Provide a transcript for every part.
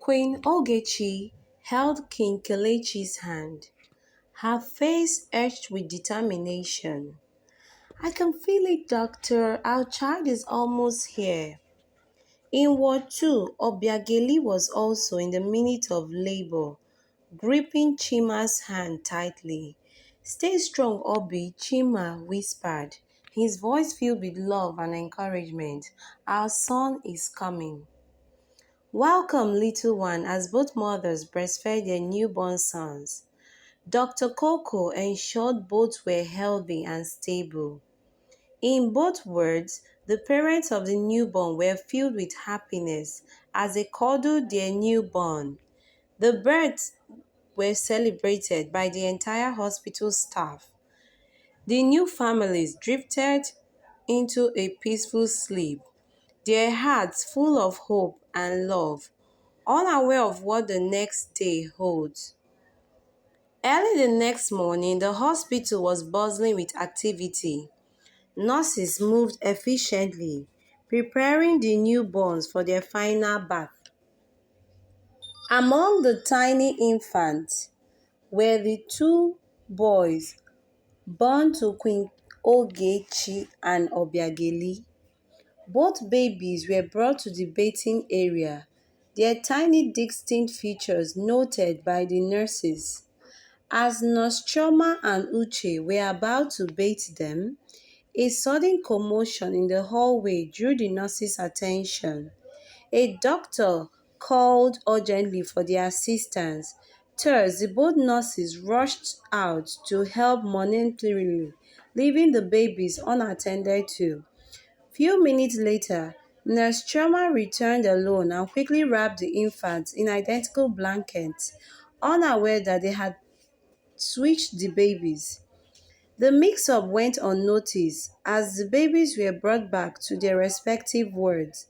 Queen Ogechi held King Kelechi's hand, her face etched with determination. "I can feel it, doctor. Our child is almost here." In Ward 2, Obiageli was also in the minute of labor, gripping Chima's hand tightly. "Stay strong, Obi," Chima whispered, his voice filled with love and encouragement. "Our son is coming." "Welcome, little one," as both mothers breastfed their newborn sons. Dr. Koko ensured both were healthy and stable. In both words, the parents of the newborn were filled with happiness as they cuddled their newborn. The births were celebrated by the entire hospital staff. The new families drifted into a peaceful sleep, their hearts full of hope and love, unaware of what the next day holds. Early the next morning, the hospital was buzzing with activity. Nurses moved efficiently, preparing the newborns for their final bath. Among the tiny infants were the two boys born to Queen Ogechi and Obiageli. Both babies were brought to the bathing area, their tiny distinct features noted by the nurses. As Nurse Chioma and Uche were about to bathe them, a sudden commotion in the hallway drew the nurses' attention. A doctor called urgently for their assistance. Thus, the both nurses rushed out to help momentarily, leaving the babies unattended to. Few minutes later, Nurse Chioma returned alone and quickly wrapped the infants in identical blankets, unaware that they had switched the babies. The mix-up went unnoticed as the babies were brought back to their respective wards.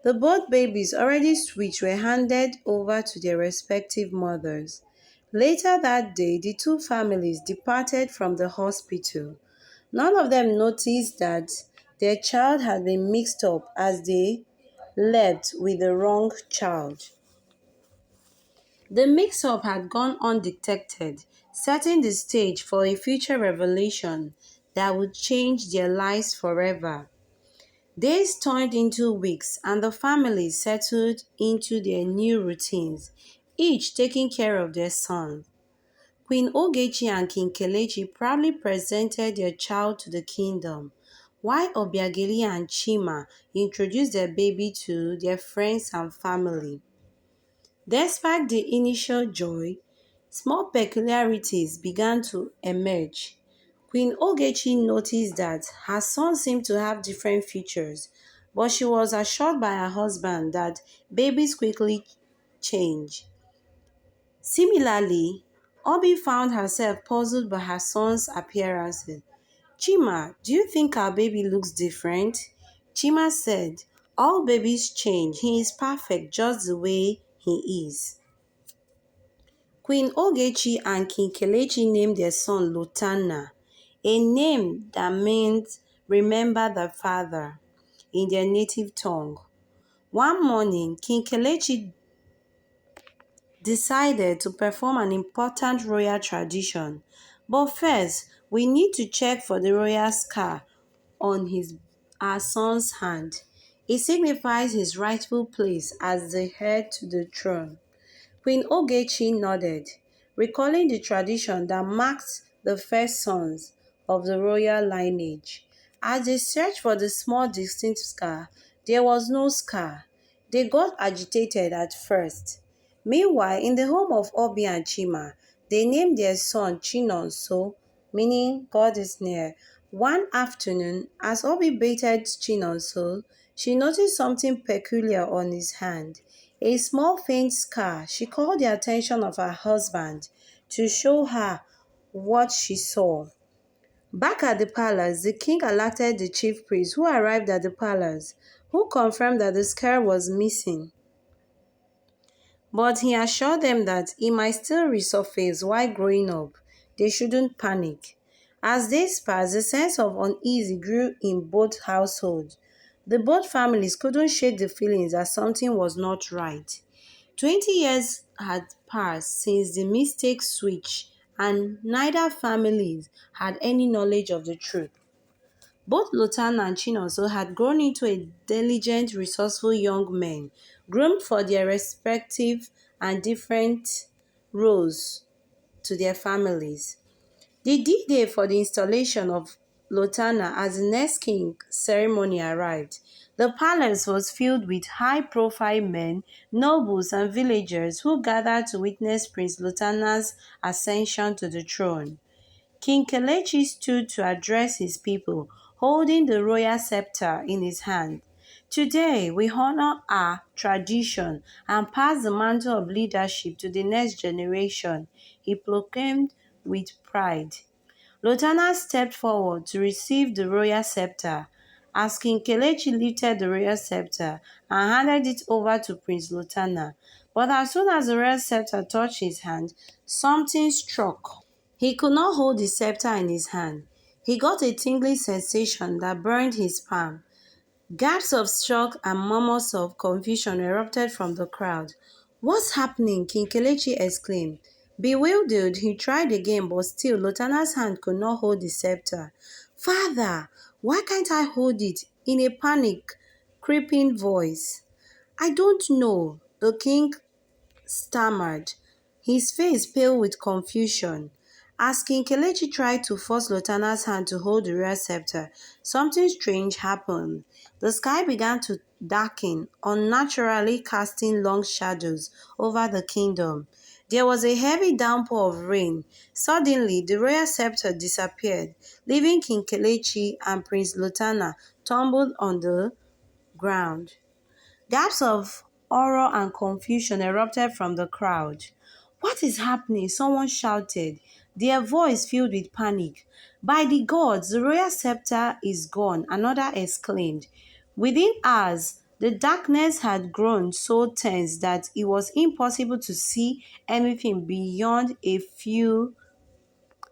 The both babies already switched were handed over to their respective mothers. Later that day, the two families departed from the hospital. None of them noticed that their child had been mixed up as they left with the wrong child. The mix-up had gone undetected, setting the stage for a future revelation that would change their lives forever. Days turned into weeks and the families settled into their new routines, each taking care of their son. Queen Ogechi and King Kelechi proudly presented their child to the kingdom, while Obiageli and Chima introduced their baby to their friends and family. Despite the initial joy, small peculiarities began to emerge. Queen Ogechi noticed that her son seemed to have different features, but she was assured by her husband that babies quickly change. Similarly, Obi found herself puzzled by her son's appearance. "Chima, do you think our baby looks different?" Chima said, "All babies change. He is perfect just the way he is." Queen Ogechi and King Kelechi named their son Lutana, a name that means "remember the father" in their native tongue. One morning, King Kelechi decided to perform an important royal tradition. "But first, we need to check for the royal scar on our son's hand. It signifies his rightful place as the heir to the throne." Queen Ogechi nodded, recalling the tradition that marked the first sons of the royal lineage. As they searched for the small distinct scar, there was no scar. They got agitated at first. Meanwhile, in the home of Obi and Chima, they named their son Chinonso, meaning God is near. One afternoon, as Obi bathed Chinonso, she noticed something peculiar on his hand. A small faint scar. She called the attention of her husband to show her what she saw. Back at the palace, the king alerted the chief priest who arrived at the palace, who confirmed that the scar was missing. But he assured them that it might still resurface while growing up. They shouldn't panic. As days passed, the sense of unease grew in both households. The both families couldn't shake the feelings that something was not right. 20 years had passed since the mistake switch, and neither families had any knowledge of the truth. Both Lotana and Chinonso had grown into a diligent, resourceful young men, groomed for their respective and different roles to their families. The D-Day for the installation of Lotana as the next king ceremony arrived. The palace was filled with high-profile men, nobles and villagers who gathered to witness Prince Lotana's ascension to the throne. King Kelechi stood to address his people, holding the royal scepter in his hand. Today, we honor our tradition and pass the mantle of leadership to the next generation, he proclaimed with pride. Lotana stepped forward to receive the royal scepter as King Kelechi lifted the royal scepter and handed it over to Prince Lotana. But as soon as the royal scepter touched his hand, something struck. He could not hold the scepter in his hand. He got a tingling sensation that burned his palm. Gasps of shock and murmurs of confusion erupted from the crowd. "What's happening?" King Kelechi exclaimed. Bewildered, he tried again, but still Lotana's hand could not hold the scepter. "Father, why can't I hold it?" in a panic, creeping voice. "I don't know," the king stammered, his face pale with confusion. As King Kelechi tried to force Lotana's hand to hold the royal scepter, something strange happened. The sky began to darken, unnaturally casting long shadows over the kingdom. There was a heavy downpour of rain. Suddenly, the royal scepter disappeared, leaving King Kelechi and Prince Lotana tumbled on the ground. Gasps of horror and confusion erupted from the crowd. "What is happening?" someone shouted, their voice filled with panic. "By the gods, the royal scepter is gone," another exclaimed. Within hours, the darkness had grown so dense that it was impossible to see anything beyond a few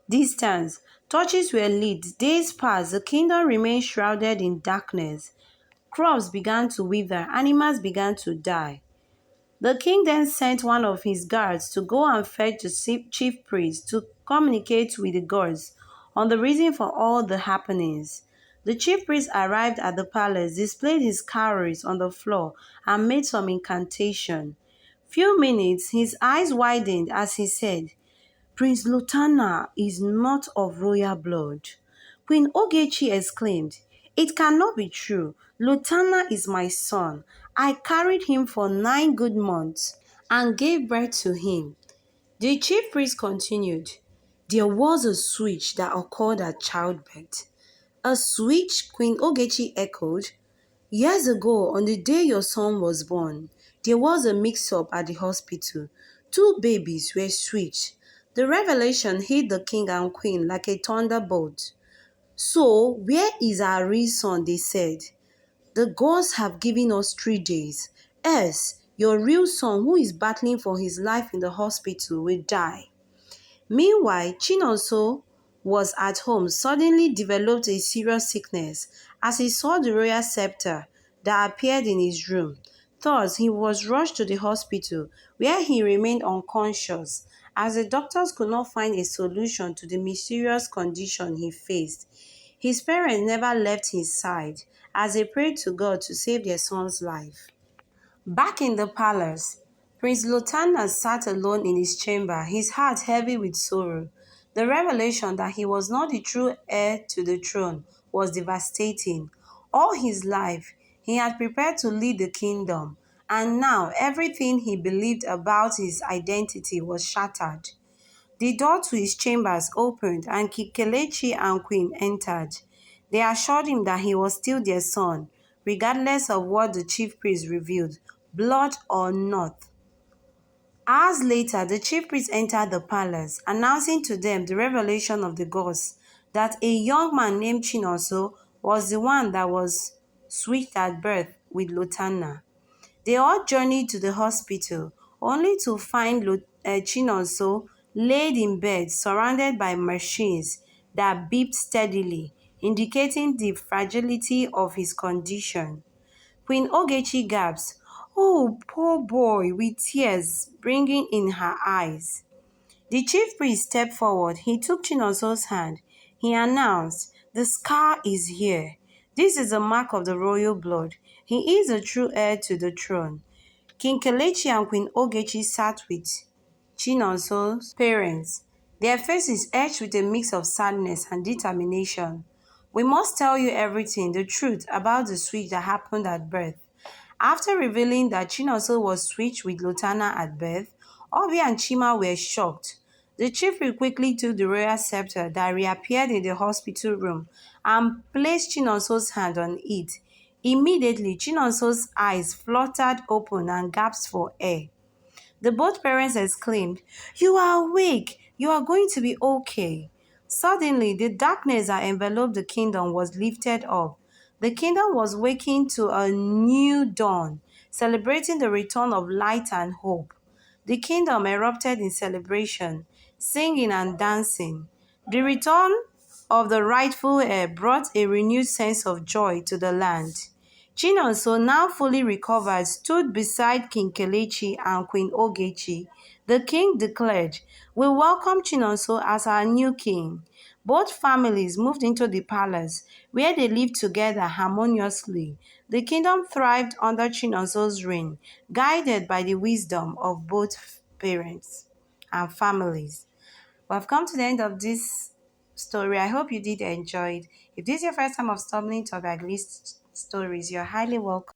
distance. Torches were lit. Days passed. The kingdom remained shrouded in darkness. Crops began to wither, animals began to die. The king then sent one of his guards to go and fetch the chief priest to communicate with the gods on the reason for all the happenings. The chief priest arrived at the palace, displayed his cowries on the floor, and made some incantation. Few minutes, his eyes widened as he said, "Prince Lotana is not of royal blood." Queen Ogechi exclaimed, "It cannot be true. Lotana is my son. I carried him for 9 good months and gave birth to him." The chief priest continued, "There was a switch that occurred at childbirth." "A switch?" Queen Ogechi echoed. "Years ago, on the day your son was born, there was a mix-up at the hospital. 2 babies were switched." The revelation hit the king and queen like a thunderbolt. "So, where is our real son?" they said. "The gods have given us 3 days. Else, your real son, who is battling for his life in the hospital, will die." Meanwhile, Chinonso was at home suddenly developed a serious sickness as he saw the royal scepter that appeared in his room. Thus, he was rushed to the hospital where he remained unconscious as the doctors could not find a solution to the mysterious condition he faced. His parents never left his side as they prayed to God to save their son's life. Back in the palace, Prince Lotana sat alone in his chamber, his heart heavy with sorrow. The revelation that he was not the true heir to the throne was devastating. All his life, he had prepared to lead the kingdom, and now everything he believed about his identity was shattered. The door to his chambers opened, and Kelechi and Queen entered. They assured him that he was still their son, regardless of what the chief priest revealed, blood or not. Hours later, the chief priest entered the palace, announcing to them the revelation of the gods, that a young man named Chinonso was the one that was switched at birth with Lotana. They all journeyed to the hospital, only to find Chinonso laid in bed surrounded by machines that beeped steadily, indicating the fragility of his condition. Queen Ogechi gasped, Oh, poor boy, with tears bringing in her eyes. The chief priest stepped forward. He took Chinonso's hand. He announced, "The scar is here. This is a mark of the royal blood. He is a true heir to the throne." King Kelechi and Queen Ogechi sat with Chinonso's parents, their faces etched with a mix of sadness and determination. "We must tell you everything, the truth about the switch that happened at birth." After revealing that Chinonso was switched with Lutana at birth, Obi and Chima were shocked. The chief quickly took the royal scepter that reappeared in the hospital room and placed Chinonso's hand on it. Immediately, Chinonso's eyes fluttered open and gasped for air. The both parents exclaimed, "You are awake! You are going to be okay!" Suddenly, the darkness that enveloped the kingdom was lifted up. The kingdom was waking to a new dawn, celebrating the return of light and hope. The kingdom erupted in celebration, singing and dancing. The return of the rightful heir brought a renewed sense of joy to the land. Chinonso, now fully recovered, stood beside King Kelechi and Queen Ogechi. The king declared, "We welcome Chinonso as our new king." Both families moved into the palace, where they lived together harmoniously. The kingdom thrived under Chinonso's reign, guided by the wisdom of both parents and families. We have come to the end of this story. I hope you did enjoy it. If this is your first time of stumbling to Obiageli stories, you're highly welcome.